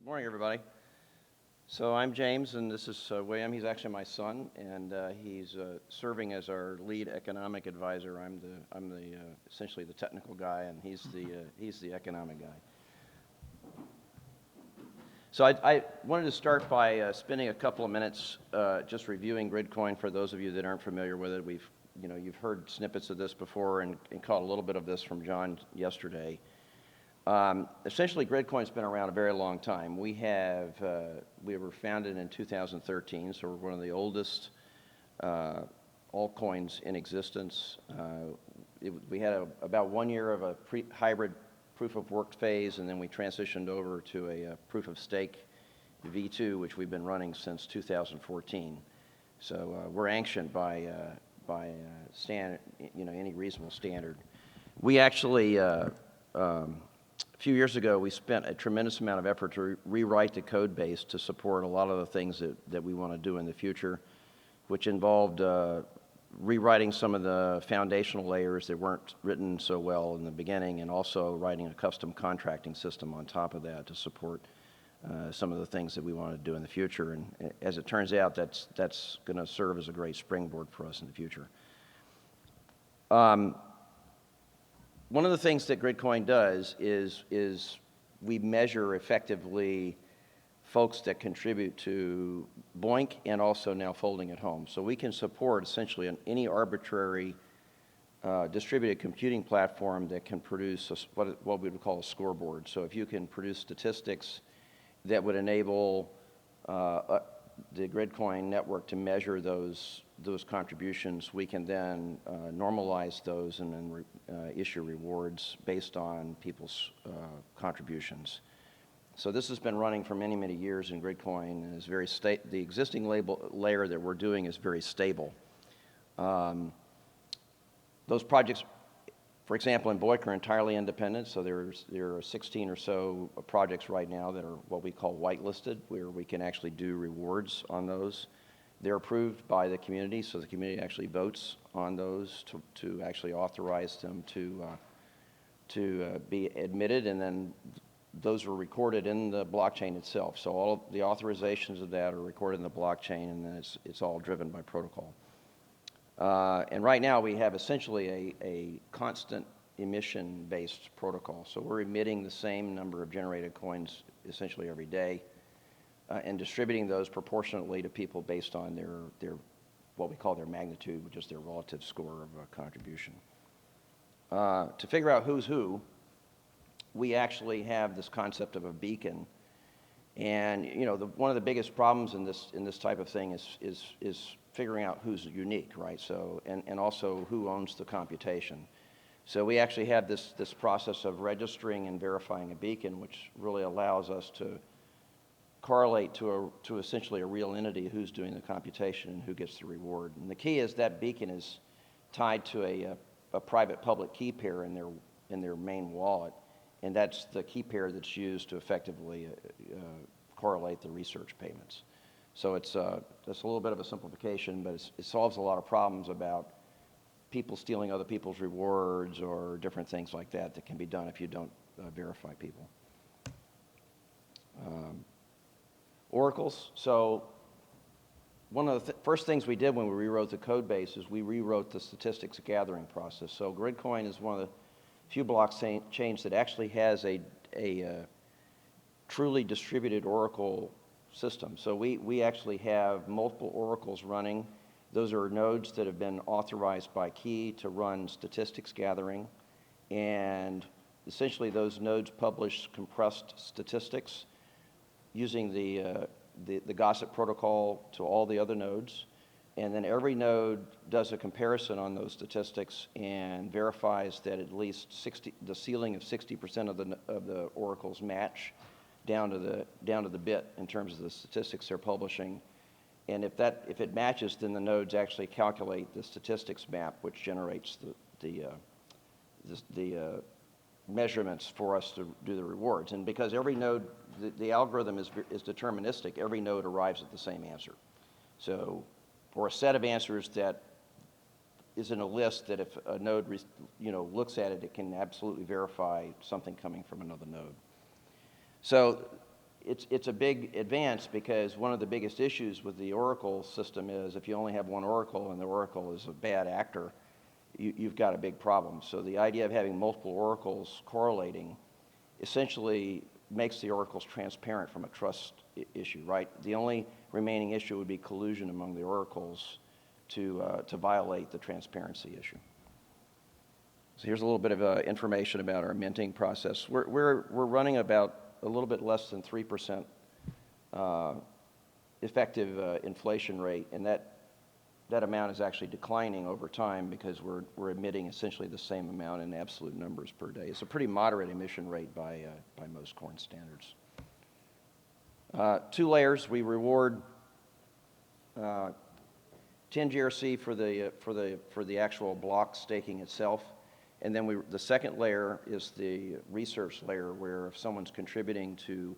Good morning, everybody. So I'm James, and this is William. He's actually my son, and he's serving as our lead economic advisor. I'm the essentially the technical guy, and he's the economic guy. So I wanted to start by spending a couple of minutes just reviewing Gridcoin for those of you that aren't familiar with it. You've heard snippets of this before and caught a little bit of this from John yesterday. Essentially, Gridcoin's been around a very long time. We were founded in 2013, so we're one of the oldest altcoins in existence. We had about 1 year of a hybrid proof of work phase, and then we transitioned over to a proof of stake V2, which we've been running since 2014. So we're ancient by standard, any reasonable standard. We actually. A few years ago, we spent a tremendous amount of effort to rewrite the code base to support a lot of the things that we want to do in the future, which involved rewriting some of the foundational layers that weren't written so well in the beginning, and also writing a custom contracting system on top of that to support some of the things that we want to do in the future. And as it turns out, that's going to serve as a great springboard for us in the future. One of the things that Gridcoin does is we measure effectively folks that contribute to BOINC and also now folding at home. So we can support essentially any arbitrary distributed computing platform that can produce what we would call a scoreboard. So if you can produce statistics that would enable the Gridcoin network to measure those contributions, we can then normalize those and then issue rewards based on people's contributions. So this has been running for many, many years in Gridcoin, and is very the existing layer that we're doing is very stable. Those projects, for example, in BOINC are entirely independent, so there are 16 or so projects right now that are what we call whitelisted, where we can actually do rewards on those. They're approved by the community, so the community actually votes on those to actually authorize them to be admitted, and then those are recorded in the blockchain itself. So all of the authorizations of that are recorded in the blockchain, and then it's all driven by protocol. And right now we have essentially a constant emission-based protocol. So we're emitting the same number of generated coins essentially every day, and distributing those proportionately to people based on their what we call their magnitude, which is their relative score of contribution. To figure out who's who, we actually have this concept of a beacon. And one of the biggest problems in this type of thing is figuring out who's unique, right? So and also who owns the computation. So we actually have this process of registering and verifying a beacon, which really allows us to correlate to essentially a real entity who's doing the computation and who gets the reward. And the key is that beacon is tied to a private public key pair in their main wallet, and that's the key pair that's used to effectively correlate the research payments. So it's a little bit of a simplification, but it solves a lot of problems about people stealing other people's rewards or different things like that can be done if you don't verify people. Oracles. So one of the first things we did when we rewrote the code base is we rewrote the statistics gathering process. So Gridcoin is one of the few blockchains that actually has a truly distributed Oracle system. So we actually have multiple oracles running. Those are nodes that have been authorized by key to run statistics gathering, and essentially those nodes publish compressed statistics using the gossip protocol to all the other nodes, and then every node does a comparison on those statistics and verifies that at least the ceiling of 60% of the oracles match down to the bit in terms of the statistics they're publishing. And if it matches, then the nodes actually calculate the statistics map, which generates the measurements for us to do the rewards. And because every node, the algorithm is deterministic, every node arrives at the same answer. So for a set of answers that is in a list, that if a node looks at it, it can absolutely verify something coming from another node. So it's a big advance because one of the biggest issues with the Oracle system is if you only have one Oracle and the Oracle is a bad actor, you've got a big problem. So the idea of having multiple Oracles correlating essentially makes the Oracles transparent from a trust issue, right? The only remaining issue would be collusion among the Oracles to violate the transparency issue. So here's a little bit of information about our minting process. We're running about a little bit less than 3% effective inflation rate, and that amount is actually declining over time because we're emitting essentially the same amount in absolute numbers per day. It's a pretty moderate emission rate by most coin standards. 2 layers. We reward 10 GRC for the actual block staking itself. And then the second layer is the research layer, where if someone's contributing to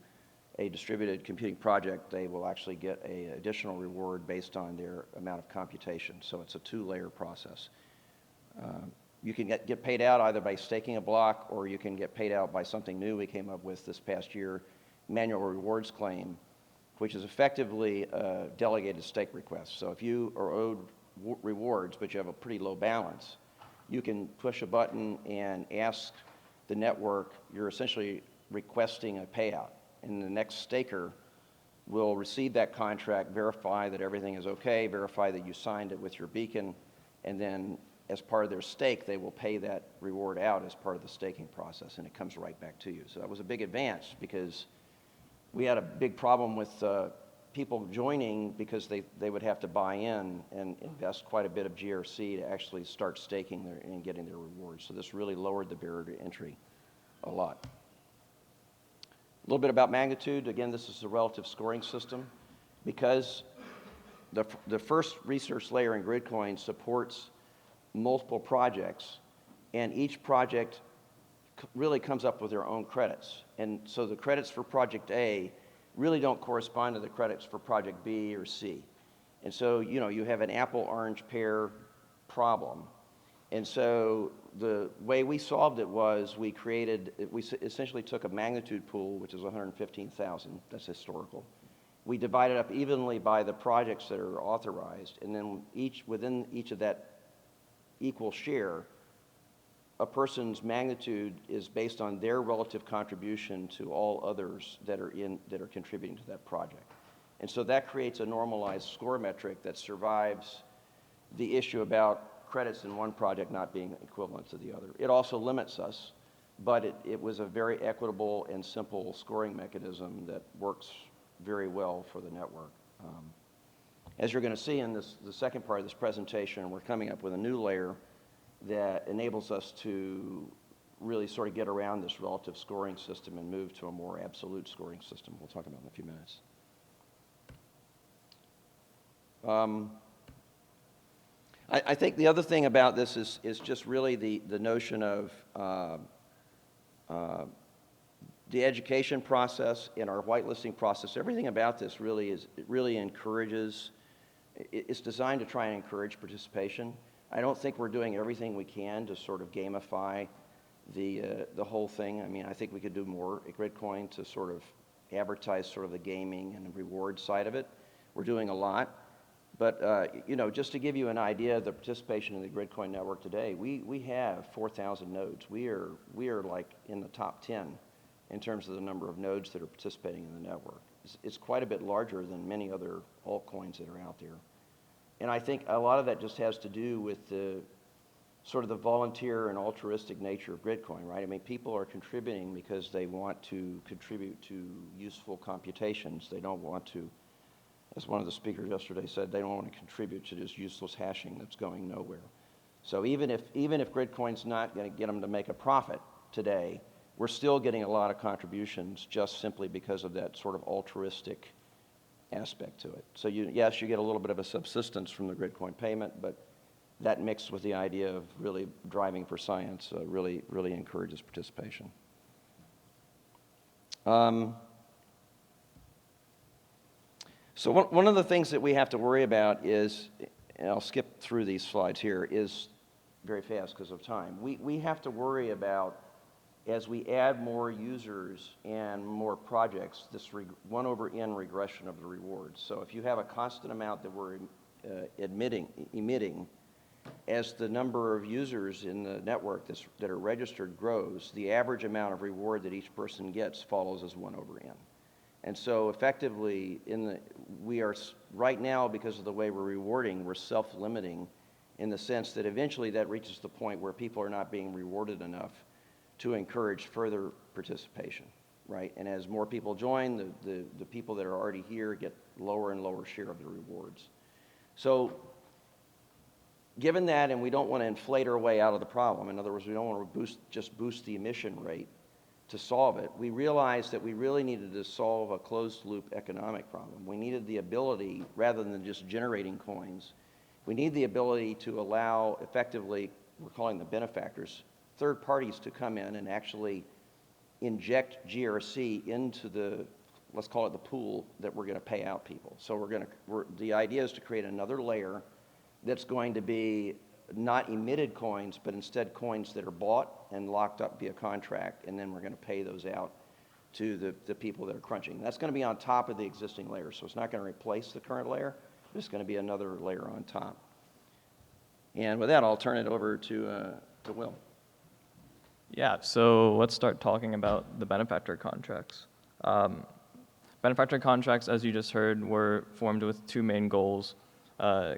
a distributed computing project, they will actually get an additional reward based on their amount of computation. So it's a 2-layer process. You can get paid out either by staking a block, or you can get paid out by something new we came up with this past year, manual rewards claim, which is effectively a delegated stake request. So if you are owed rewards, but you have a pretty low balance, you can push a button and ask the network, you're essentially requesting a payout. And the next staker will receive that contract, verify that everything is okay, verify that you signed it with your beacon, and then as part of their stake, they will pay that reward out as part of the staking process, and it comes right back to you. So that was a big advance because we had a big problem with people joining because they would have to buy in and invest quite a bit of GRC to actually start staking and getting their rewards. So this really lowered the barrier to entry a lot. A little bit about magnitude. Again, this is a relative scoring system. Because the first research layer in Gridcoin supports multiple projects, and each project really comes up with their own credits. And so the credits for project A really don't correspond to the credits for project B or C. And so, you have an apple-orange pear problem. And so the way we solved it was we essentially took a magnitude pool, which is 115,000, that's historical. We divided up evenly by the projects that are authorized, and then within each of that equal share, a person's magnitude is based on their relative contribution to all others that are contributing to that project. And so that creates a normalized score metric that survives the issue about credits in one project not being equivalent to the other. It also limits us, but it was a very equitable and simple scoring mechanism that works very well for the network. As you're going to see in the second part of this presentation, we're coming up with a new layer that enables us to really sort of get around this relative scoring system and move to a more absolute scoring system. We'll talk about it in a few minutes. I think the other thing about this is just really the notion of the education process and our whitelisting process. Everything about this really encourages. It's designed to try and encourage participation. I don't think we're doing everything we can to sort of gamify the whole thing. I mean, I think we could do more at Gridcoin to sort of advertise sort of the gaming and the reward side of it. We're doing a lot. But, just to give you an idea of the participation in the Gridcoin network today, we have 4,000 nodes. We are like in the top 10 in terms of the number of nodes that are participating in the network. It's quite a bit larger than many other altcoins that are out there. And I think a lot of that just has to do with the sort of the volunteer and altruistic nature of Gridcoin, right? I mean, people are contributing because they want to contribute to useful computations. They don't want to, as one of the speakers yesterday said, they don't want to contribute to just useless hashing that's going nowhere. So even if Gridcoin's not going to get them to make a profit today, we're still getting a lot of contributions just simply because of that sort of altruistic aspect to it. So yes, you get a little bit of a subsistence from the Gridcoin payment, but that mixed with the idea of really driving for science really encourages participation. So one of the things that we have to worry about is, and I'll skip through these slides here, is very fast because of time. We have to worry about as we add more users and more projects, this 1/n regression of the rewards. So if you have a constant amount that we're emitting, as the number of users in the network that are registered grows, the average amount of reward that each person gets follows as 1/n. And so effectively, we are right now, because of the way we're rewarding, we're self-limiting in the sense that eventually that reaches the point where people are not being rewarded enough to encourage further participation, right? And as more people join, the people that are already here get lower and lower share of the rewards. So given that, and we don't want to inflate our way out of the problem, in other words, we don't want to just boost the emission rate to solve it, we realized that we really needed to solve a closed-loop economic problem. We needed the ability, rather than just generating coins, we need the ability to allow, effectively, we're calling the benefactors, third parties to come in and actually inject GRC into the, let's call it the pool that we're going to pay out people. So the idea is to create another layer that's going to be not emitted coins, but instead coins that are bought and locked up via contract, and then we're going to pay those out to the people that are crunching. That's going to be on top of the existing layer, so it's not going to replace the current layer. It's going to be another layer on top. And with that, I'll turn it over to Will. Yeah, so let's start talking about the benefactor contracts. Benefactor contracts, as you just heard, were formed with two main goals: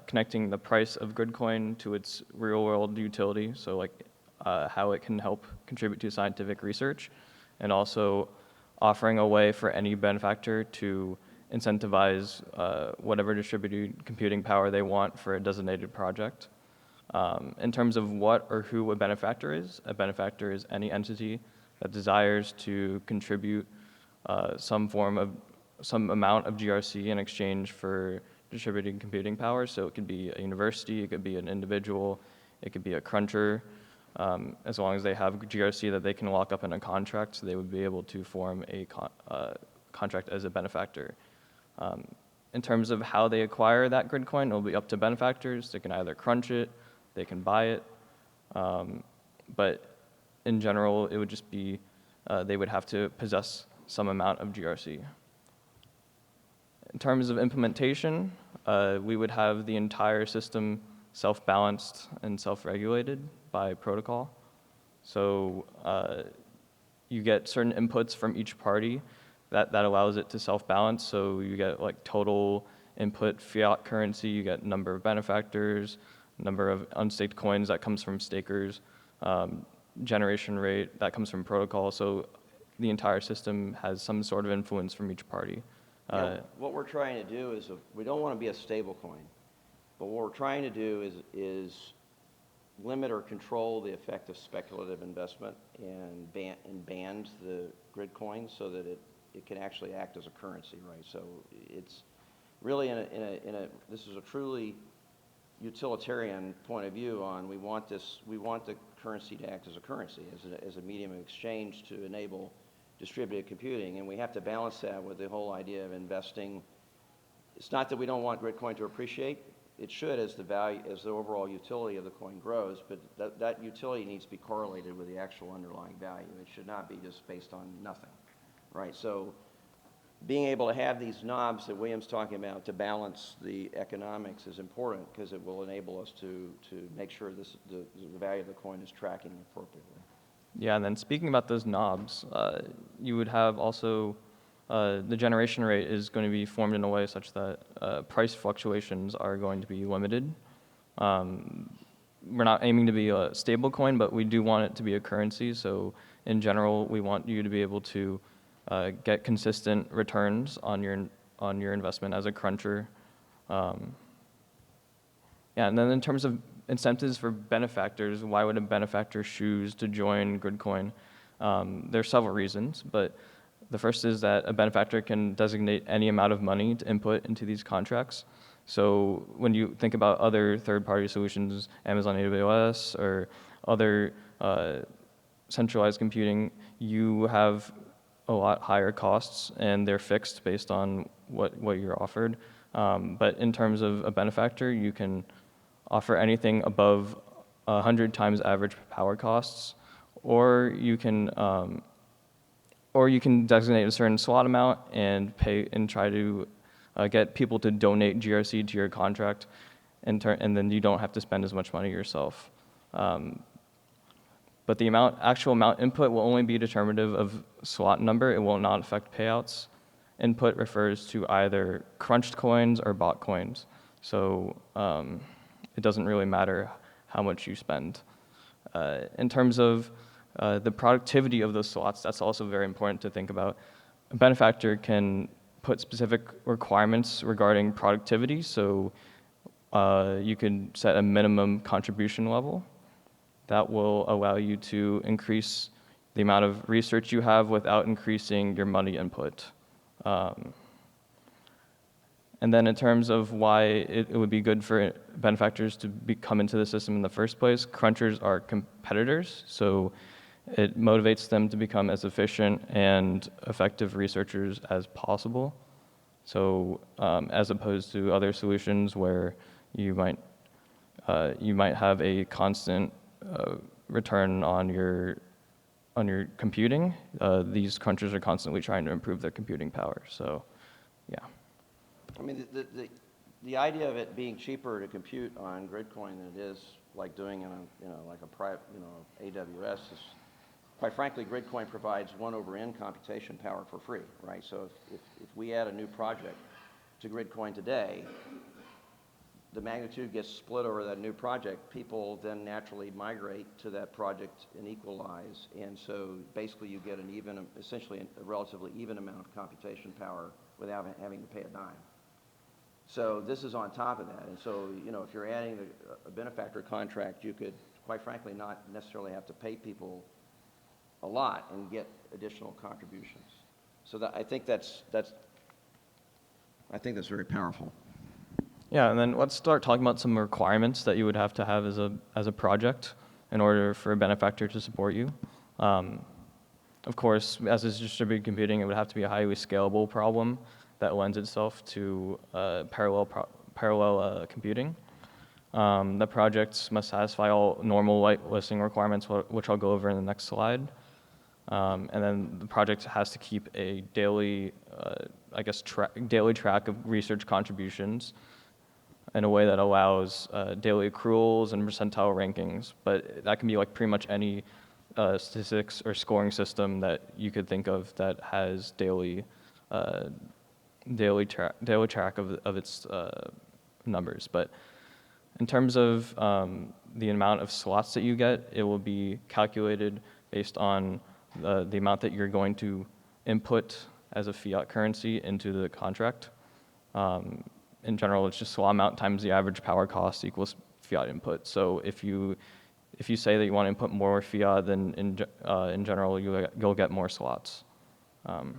connecting the price of Gridcoin to its real-world utility, so like how it can help contribute to scientific research, and also offering a way for any benefactor to incentivize whatever distributed computing power they want for a designated project. In terms of what or who a benefactor is any entity that desires to contribute some amount of GRC in exchange for distributed computing power. So it could be a university, it could be an individual, it could be a cruncher. As long as they have GRC that they can lock up in a contract, they would be able to form a contract as a benefactor. In terms of how they acquire that Gridcoin, it'll be up to benefactors. They can either crunch it, they can buy it, but in general, it would just be, they would have to possess some amount of GRC. In terms of implementation, we would have the entire system self-balanced and self-regulated by protocol. So you get certain inputs from each party that allows it to self-balance. So you get like total input fiat currency, you get number of benefactors, number of unstaked coins that comes from stakers, generation rate that comes from protocol. So the entire system has some sort of influence from each party. What we're trying to do is, we don't want to be a stable coin, but what we're trying to do is limit or control the effect of speculative investment and ban the grid coins so that it can actually act as a currency, right? So it's really this is a truly utilitarian point of view on we want the currency to act as a currency, as a medium of exchange to enable distributed computing, and we have to balance that with the whole idea of investing. It's not that we don't want Gridcoin to appreciate. It should as the overall utility of the coin grows, but that utility needs to be correlated with the actual underlying value. It should not be just based on nothing, right? So being able to have these knobs that William's talking about to balance the economics is important because it will enable us to make sure the value of the coin is tracking appropriately. Yeah, and then speaking about those knobs, you would have also the generation rate is going to be formed in a way such that price fluctuations are going to be limited. We're not aiming to be a stable coin, but we do want it to be a currency. So in general, we want you to be able to get consistent returns on your investment as a cruncher. Yeah, and then in terms of incentives for benefactors, why would a benefactor choose to join Gridcoin? There are several reasons, but the first is that a benefactor can designate any amount of money to input into these contracts. So when you think about other third-party solutions, Amazon AWS or other centralized computing, you have a lot higher costs and they're fixed based on what you're offered. But in terms of a benefactor, you can offer anything above 100 times average power costs or you can designate a certain slot amount and pay and try to get people to donate GRC to your contract, and then you don't have to spend as much money yourself. But the actual amount input will only be determinative of slot number. It will not affect payouts. Input refers to either crunched coins or bought coins. So it doesn't really matter how much you spend. In terms of the productivity of those slots, that's also very important to think about. A benefactor can put specific requirements regarding productivity. So you can set a minimum contribution level that will allow you to increase the amount of research you have without increasing your money input. And then in terms of why it would be good for benefactors to come into the system in the first place, crunchers are competitors, so it motivates them to become as efficient and effective researchers as possible. So as opposed to other solutions where you might have a constant return on your computing, these crunchers are constantly trying to improve their computing power. So, yeah. I mean, the idea of it being cheaper to compute on Gridcoin than it is like doing in like a private, AWS is, quite frankly, Gridcoin provides 1/n computation power for free, right? So if we add a new project to Gridcoin today, the magnitude gets split over that new project, people then naturally migrate to that project and equalize, and so basically you get essentially a relatively even amount of computation power without having to pay a dime. So this is on top of that, and so if you're adding a benefactor contract, you could, quite frankly, not necessarily have to pay people a lot and get additional contributions. So I think that's very powerful. Yeah, and then let's start talking about some requirements that you would have to have as a project in order for a benefactor to support you. Of course, as is distributed computing, it would have to be a highly scalable problem that lends itself to parallel computing. The projects must satisfy all normal whitelisting requirements, which I'll go over in the next slide. And then the project has to keep a daily, daily track of research contributions in a way that allows daily accruals and percentile rankings. But that can be like pretty much any statistics or scoring system that you could think of that has daily track of its numbers. But in terms of the amount of slots that you get, it will be calculated based on the amount that you're going to input as a fiat currency into the contract. In general, it's just slot amount times the average power cost equals fiat input. So if you say that you want to input more fiat, then in general you'll get more slots. And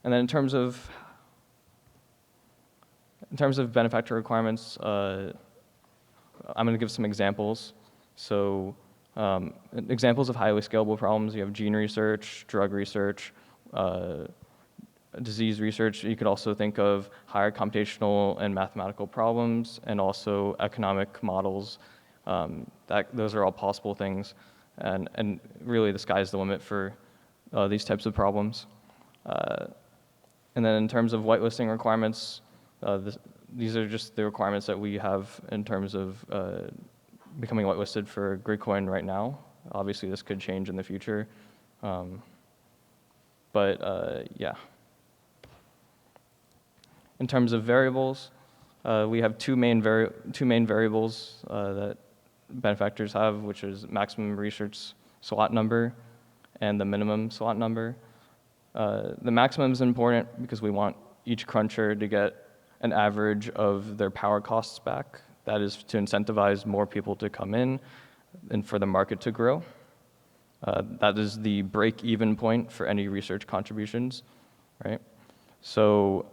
then in terms of benefactor requirements, I'm going to give some examples. So examples of highly scalable problems: you have gene research, drug research, disease research. You could also think of higher computational and mathematical problems, and also economic models. Those are all possible things, and really the sky's the limit for these types of problems. And then in terms of whitelisting requirements, these are just the requirements that we have in terms of becoming whitelisted for Gridcoin right now. Obviously, this could change in the future, yeah. In terms of variables, we have two main variables that benefactors have, which is maximum research slot number and the minimum slot number. The maximum is important because we want each cruncher to get an average of their power costs back. That is to incentivize more people to come in and for the market to grow. That is the break-even point for any research contributions, right? So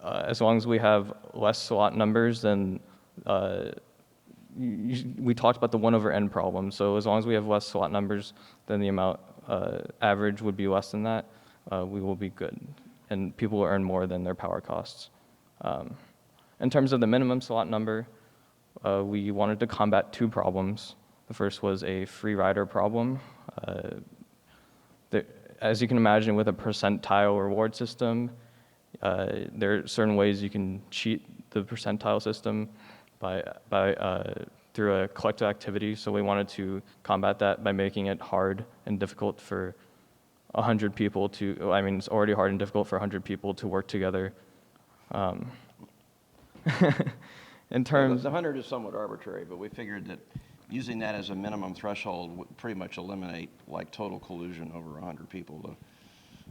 as long as we have less slot numbers, then we talked about the 1/n problem. So as long as we have less slot numbers, then the amount average would be less than that. We will be good, and people will earn more than their power costs. In terms of the minimum slot number, we wanted to combat two problems. The The first was a free rider problem. As you can imagine, with a percentile reward system, there are certain ways you can cheat the percentile system through a collective activity. So we wanted to combat that by making it hard and difficult for 100 people it's already hard and difficult for 100 people to work together. In terms, the 100 is somewhat arbitrary, but we figured that using that as a minimum threshold would pretty much eliminate like total collusion over 100 people.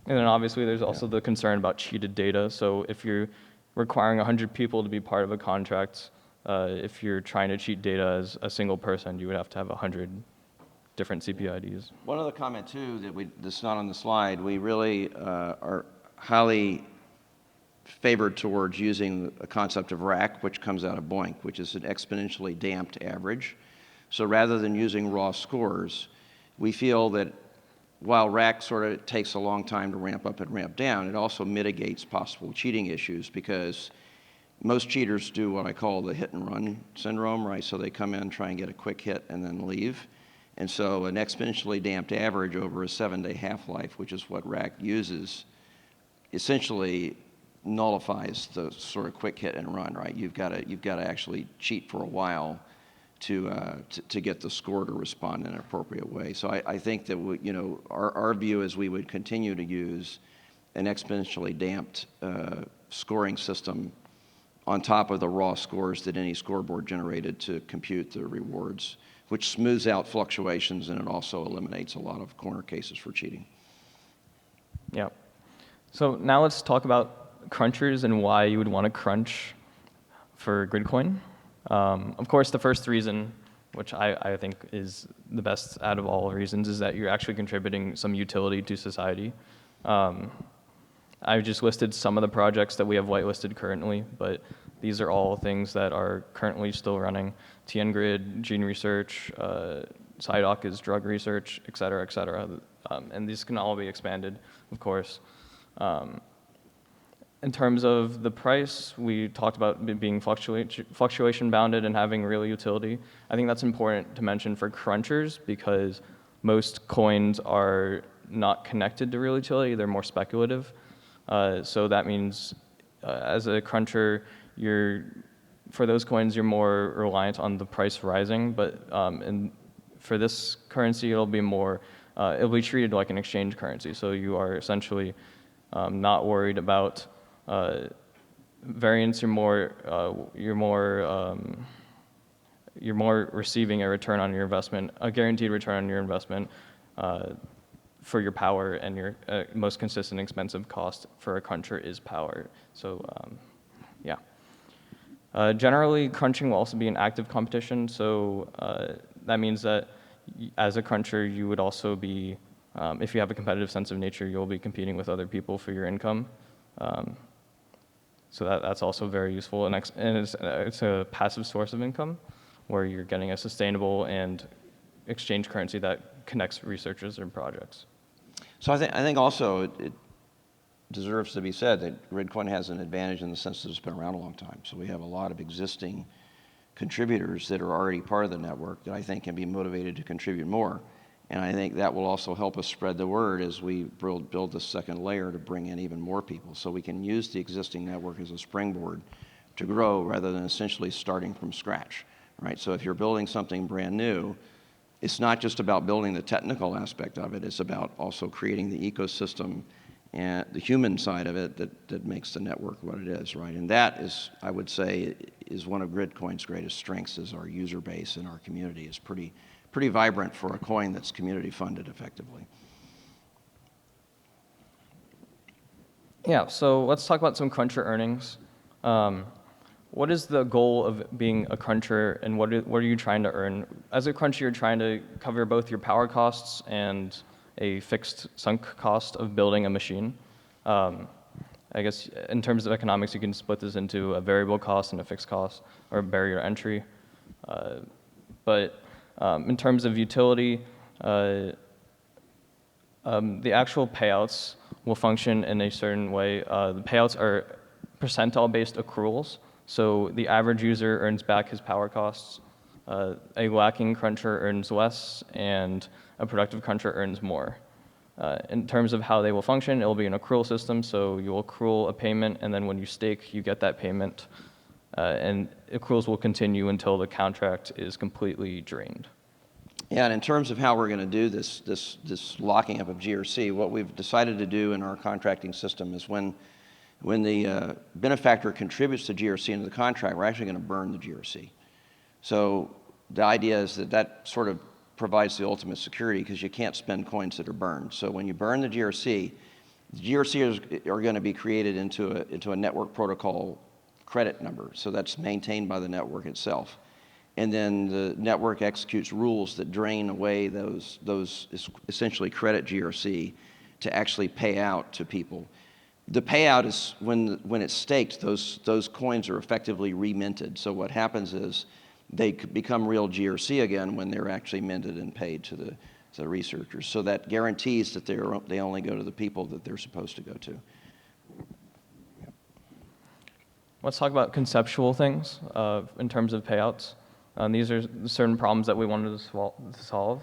And then obviously there's also the concern about cheated data. So if you're requiring 100 people to be part of a contract, if you're trying to cheat data as a single person, you would have to have 100 different CPIDs. One other comment too that's not on the slide, we really are highly favored towards using a concept of RAC, which comes out of BOINC, which is an exponentially damped average. So rather than using raw scores, we feel that while RAC sort of takes a long time to ramp up and ramp down, it also mitigates possible cheating issues because most cheaters do what I call the hit and run syndrome, right? So they come in, try and get a quick hit and then leave. And so an exponentially damped average over a 7-day half-life, which is what RAC uses, essentially nullifies the sort of quick hit and run, right? You've got to actually cheat for a while to get the score to respond in an appropriate way. So I think that our view is we would continue to use an exponentially damped scoring system on top of the raw scores that any scoreboard generated to compute the rewards, which smooths out fluctuations and it also eliminates a lot of corner cases for cheating. Yeah. So now let's talk about crunchers and why you would want to crunch for Gridcoin. Of course, the first reason, which I think is the best out of all reasons, is that you're actually contributing some utility to society. I just listed some of the projects that we have whitelisted currently, but these are all things that are currently still running. TN Grid, Gene Research, SciDoc is drug research, et cetera, et cetera. And these can all be expanded, of course. In terms of the price, we talked about it being fluctuation bounded and having real utility. I think that's important to mention for crunchers because most coins are not connected to real utility, they're more speculative. So that means as a cruncher, for those coins, you're more reliant on the price rising, but for this currency, it'll be treated like an exchange currency. So you are essentially not worried about variance. You're more receiving a return on your investment, a guaranteed return on your investment for your power, and your most consistent expensive cost for a cruncher is power. So yeah. Generally, crunching will also be an active competition. So that means that as a cruncher, you would also be, if you have a competitive sense of nature, you'll be competing with other people for your income. So that's also very useful, and it's a passive source of income where you're getting a sustainable and exchange currency that connects researchers and projects. So I think also it deserves to be said that Gridcoin has an advantage in the sense that it's been around a long time. So we have a lot of existing contributors that are already part of the network that I think can be motivated to contribute more. And I think that will also help us spread the word as we build the second layer to bring in even more people. So we can use the existing network as a springboard to grow rather than essentially starting from scratch, right? So if you're building something brand new, it's not just about building the technical aspect of it, it's about also creating the ecosystem and the human side of it that makes the network what it is, right? And that is, I would say, is one of Gridcoin's greatest strengths is our user base and our community is pretty vibrant for a coin that's community funded effectively. Yeah, so let's talk about some cruncher earnings. What is the goal of being a cruncher and what are you trying to earn? As a cruncher, you're trying to cover both your power costs and a fixed sunk cost of building a machine. I guess in terms of economics, you can split this into a variable cost and a fixed cost or a barrier to entry. But in terms of utility, the actual payouts will function in a certain way. The payouts are percentile-based accruals, so the average user earns back his power costs A lacking cruncher earns less, and a productive cruncher earns more. In terms of how they will function, it will be an accrual system, so you will accrue a payment, and then when you stake, you get that payment, and accruals will continue until the contract is completely drained. Yeah, and in terms of how we're going to do this locking up of GRC, what we've decided to do in our contracting system is when the benefactor contributes the GRC into the contract, we're actually going to burn the GRC. So the idea is that sort of provides the ultimate security because you can't spend coins that are burned. So when you burn the GRC are going to be created into a network protocol credit number. So that's maintained by the network itself. And then the network executes rules that drain away those essentially credit GRC to actually pay out to people. The payout is when it's staked, those coins are effectively reminted. So what happens is they become real GRC again when they're actually minted and paid to the researchers. So that guarantees that they only go to the people that they're supposed to go to. Let's talk about conceptual things in terms of payouts. These are certain problems that we wanted to solve.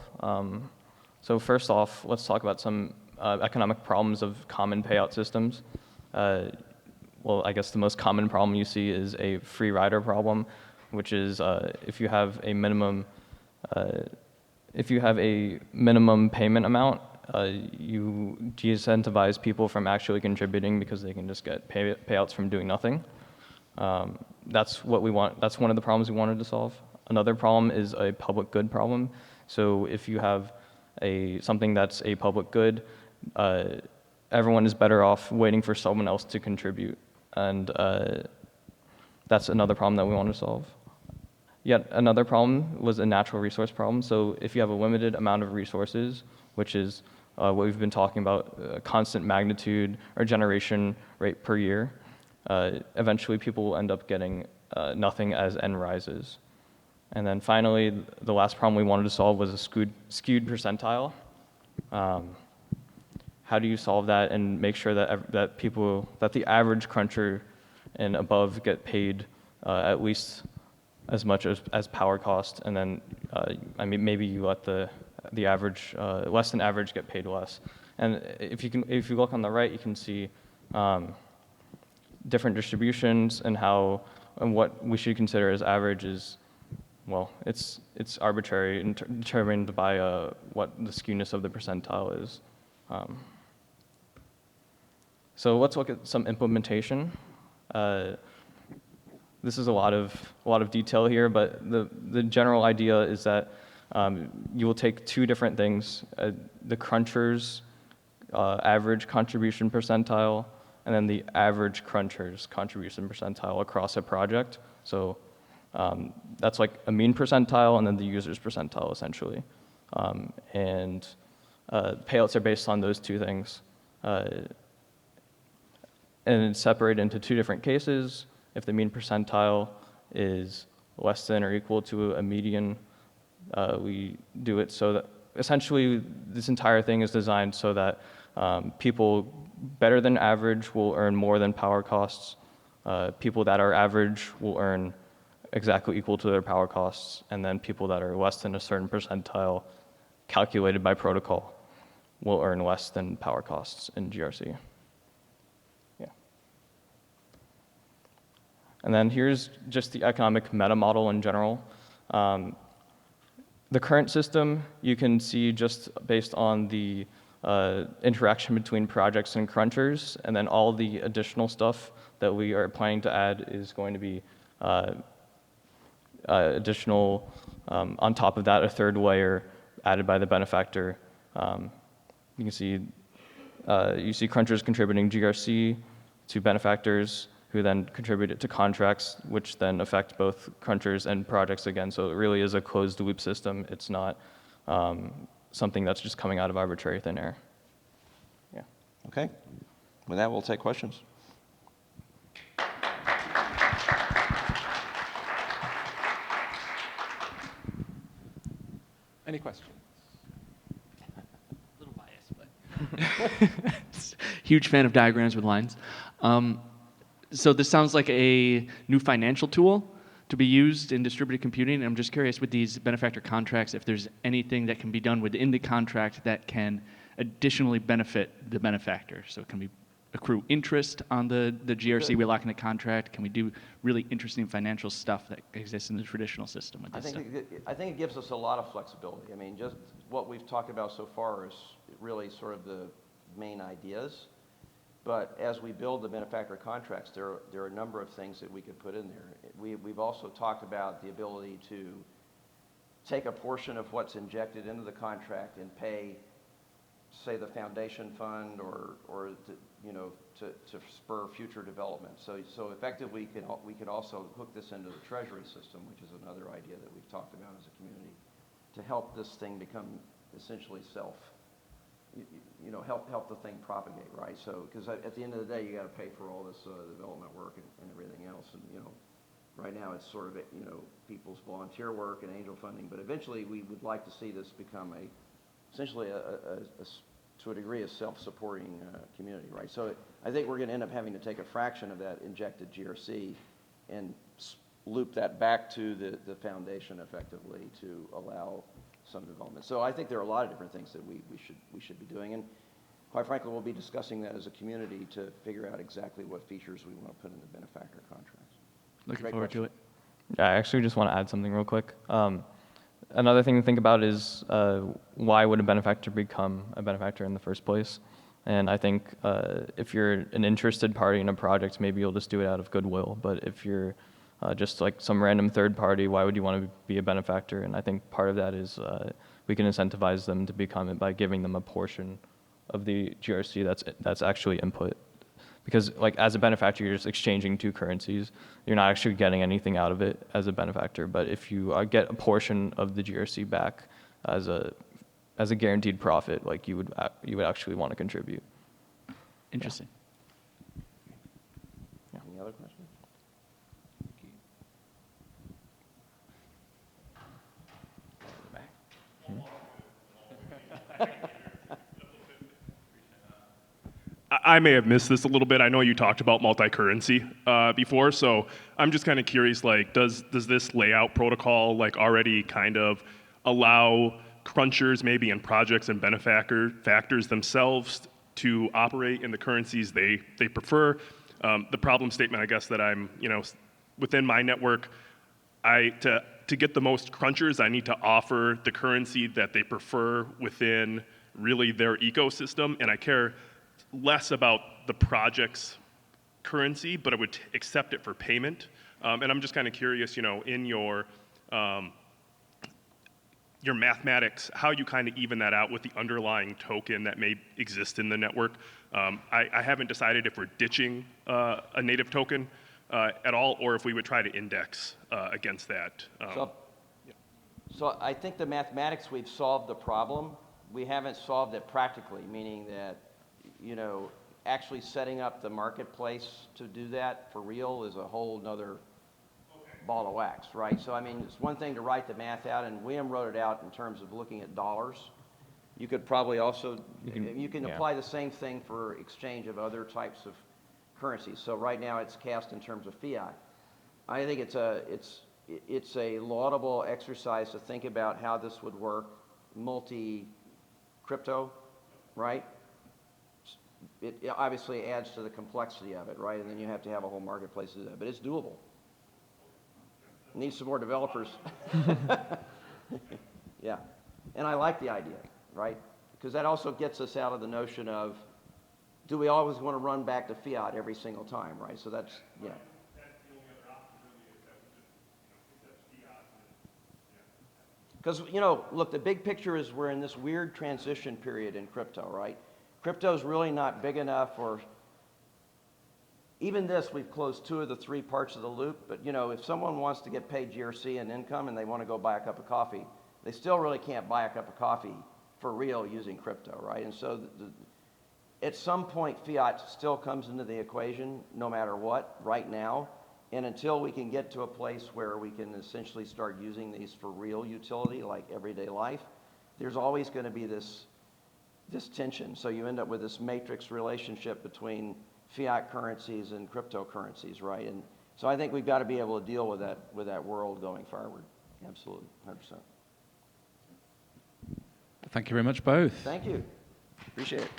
So first off, let's talk about some economic problems of common payout systems. Well, I guess the most common problem you see is a free rider problem, which is if you have a minimum payment amount, you de-incentivize people from actually contributing because they can just get payouts from doing nothing. That's what we want. That's one of the problems we wanted to solve. Another problem is a public good problem. So if you have something that's a public good, everyone is better off waiting for someone else to contribute. And that's another problem that we want to solve. Yet another problem was a natural resource problem. So if you have a limited amount of resources, which is what we've been talking about, constant magnitude or generation rate per year, eventually people will end up getting nothing as n rises. And then finally, the last problem we wanted to solve was a skewed percentile. How do you solve that and make sure that that the average cruncher and above get paid at least as much as power cost, and then I mean maybe you let the average less than average get paid less. And if you look on the right, you can see different distributions and what we should consider as average is, well, it's arbitrary and determined by what the skewness of the percentile is. So let's look at some implementation. This is a lot of detail here, but the general idea is that you will take two different things: the cruncher's average contribution percentile, and then the average cruncher's contribution percentile across a project. So that's like a mean percentile and then the user's percentile, essentially. And payouts are based on those two things. And it's separated into two different cases. If the mean percentile is less than or equal to a median, we do it so that essentially this entire thing is designed so that people better than average will earn more than power costs. People that are average will earn exactly equal to their power costs, and then people that are less than a certain percentile calculated by protocol will earn less than power costs in GRC. Yeah. And then here's just the economic meta model in general. The current system, you can see just based on the interaction between projects and crunchers, and then all the additional stuff that we are planning to add is going to be additional, on top of that, a third layer added by the benefactor. You can see, you see crunchers contributing GRC to benefactors, who then contribute it to contracts, which then affect both crunchers and projects again. So it really is a closed loop system. It's not something that's just coming out of arbitrary thin air. Yeah. Okay. With that, we'll take questions. Any questions? A little biased, but huge fan of diagrams with lines. So this sounds like a new financial tool to be used in distributed computing. And I'm just curious with these benefactor contracts, if there's anything that can be done within the contract that can additionally benefit the benefactor. So can we accrue interest on the GRC we lock in the contract? Can we do really interesting financial stuff that exists in the traditional system with this stuff? I think it gives us a lot of flexibility. I mean, just what we've talked about so far is really sort of the main ideas. But as we build the benefactor contracts, there are a number of things that we could put in there. We've also talked about the ability to take a portion of what's injected into the contract and pay, say, the foundation fund or to spur future development. So effectively, we could also hook this into the treasury system, which is another idea that we've talked about as a community, to help this thing become essentially help the thing propagate, right? So, because at the end of the day, you got to pay for all this development work and everything else. And, right now it's sort of, people's volunteer work and angel funding, but eventually we would like to see this become essentially to a degree, a self-supporting community, right? So I think we're going to end up having to take a fraction of that injected GRC and loop that back to the foundation effectively to allow some development. So I think there are a lot of different things that we should be doing, and quite frankly, we'll be discussing that as a community to figure out exactly what features we want to put in the benefactor contracts. Looking forward to it. Yeah, I actually just want to add something real quick. Another thing to think about is why would a benefactor become a benefactor in the first place? And I think if you're an interested party in a project, maybe you'll just do it out of goodwill. But if you're just like some random third party, why would you want to be a benefactor? And I think part of that is we can incentivize them to become it by giving them a portion of the GRC that's actually input. Because like as a benefactor, you're just exchanging two currencies. You're not actually getting anything out of it as a benefactor. But if you get a portion of the GRC back as a guaranteed profit, like you would actually want to contribute. Interesting. Yeah. Any other questions? I may have missed this a little bit. I know you talked about multi-currency before, so I'm just kind of curious, like, does this layout protocol like already kind of allow crunchers maybe in projects and benefactors themselves to operate in the currencies they prefer? The problem statement, I guess, that I'm, within my network, to get the most crunchers, I need to offer the currency that they prefer within really their ecosystem, and I care less about the project's currency, but I would accept it for payment. And I'm just kind of curious, in your mathematics, how you kind of even that out with the underlying token that may exist in the network. I haven't decided if we're ditching a native token at all, or if we would try to index against that. So I think the mathematics, we've solved the problem. We haven't solved it practically, meaning that actually setting up the marketplace to do that for real is a whole nother ball of wax, right? So, I mean, it's one thing to write the math out, and William wrote it out in terms of looking at dollars. You could probably also, you can apply the same thing for exchange of other types of currencies. So right now it's cast in terms of fiat. I think it's a laudable exercise to think about how this would work multi-crypto, right? It obviously adds to the complexity of it, right? And then you have to have a whole marketplace to do that, but it's doable. Needs some more developers. Yeah, and I like the idea, right? Because that also gets us out of the notion of, do we always want to run back to fiat every single time, right? So that's, yeah. Because, look, the big picture is we're in this weird transition period in crypto, right? Crypto's really not big enough, or even this, we've closed 2 of the 3 parts of the loop, but if someone wants to get paid GRC and income and they want to go buy a cup of coffee, they still really can't buy a cup of coffee for real using crypto, right? And so at some point, fiat still comes into the equation no matter what right now, and until we can get to a place where we can essentially start using these for real utility, like everyday life, there's always going to be this tension. So you end up with this matrix relationship between fiat currencies and cryptocurrencies, right? And So I think we've got to be able to deal with that world going forward. Absolutely, 100%. Thank you very much, both. Thank you. Appreciate it.